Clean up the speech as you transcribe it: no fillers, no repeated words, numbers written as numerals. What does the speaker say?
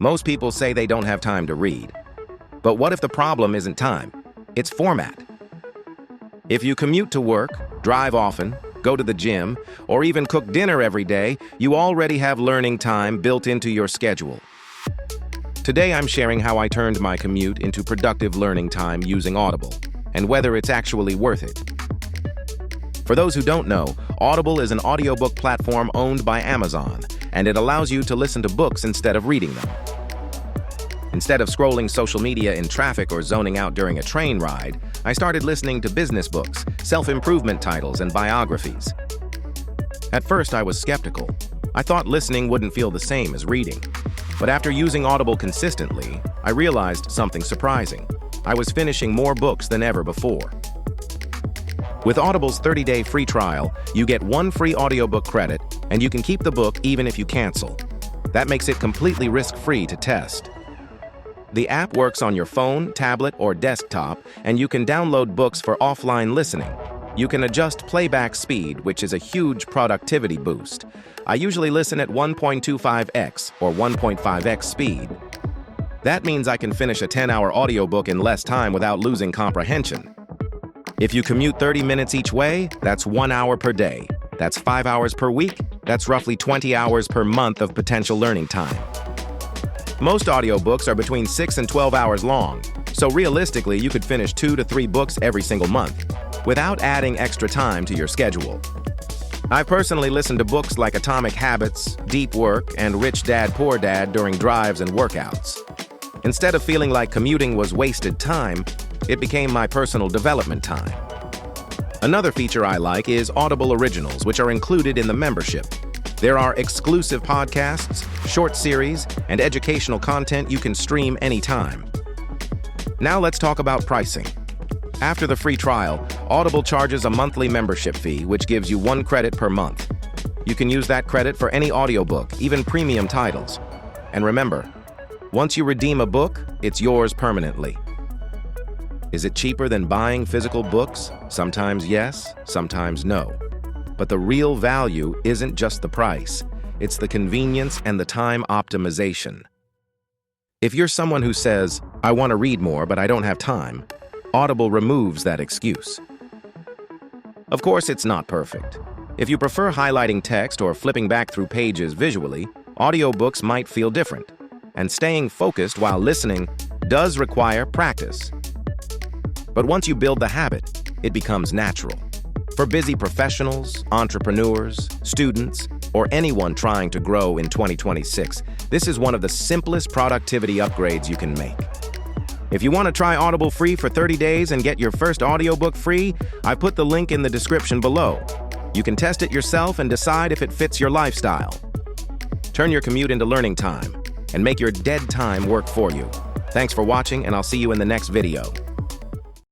Most people say they don't have time to read. But what if the problem isn't time? It's format. If you commute to work, drive often, go to the gym, or even cook dinner every day, you already have learning time built into your schedule. Today I'm sharing how I turned my commute into productive learning time using Audible, and whether it's actually worth it. For those who don't know, Audible is an audiobook platform owned by Amazon, and it allows you to listen to books instead of reading them. Instead of scrolling social media in traffic or zoning out during a train ride, I started listening to business books, self-improvement titles, and biographies. At first, I was skeptical. I thought listening wouldn't feel the same as reading. But after using Audible consistently, I realized something surprising. I was finishing more books than ever before. With Audible's 30-day free trial, you get one free audiobook credit, and you can keep the book even if you cancel. That makes it completely risk-free to test. The app works on your phone, tablet, or desktop, and you can download books for offline listening. You can adjust playback speed, which is a huge productivity boost. I usually listen at 1.25x or 1.5x speed. That means I can finish a 10-hour audiobook in less time without losing comprehension. If you commute 30 minutes each way, that's 1 hour per day. That's 5 hours per week. That's roughly 20 hours per month of potential learning time. Most audiobooks are between 6 and 12 hours long, so realistically you could finish 2 to 3 books every single month, without adding extra time to your schedule. I personally listen to books like Atomic Habits, Deep Work, and Rich Dad Poor Dad during drives and workouts. Instead of feeling like commuting was wasted time, it became my personal development time. Another feature I like is Audible Originals, which are included in the membership. There are exclusive podcasts, short series, and educational content you can stream anytime. Now let's talk about pricing. After the free trial, Audible charges a monthly membership fee, which gives you 1 credit per month. You can use that credit for any audiobook, even premium titles. And remember, once you redeem a book, it's yours permanently. Is it cheaper than buying physical books? Sometimes yes, sometimes no. But the real value isn't just the price, it's the convenience and the time optimization. If you're someone who says, "I want to read more, but I don't have time," Audible removes that excuse. Of course, it's not perfect. If you prefer highlighting text or flipping back through pages visually, audiobooks might feel different. And staying focused while listening does require practice. But once you build the habit, it becomes natural. For busy professionals, entrepreneurs, students, or anyone trying to grow in 2026, this is one of the simplest productivity upgrades you can make. If you want to try Audible free for 30 days and get your first audiobook free, I put the link in the description below. You can test it yourself and decide if it fits your lifestyle. Turn your commute into learning time and make your dead time work for you. Thanks for watching, and I'll see you in the next video.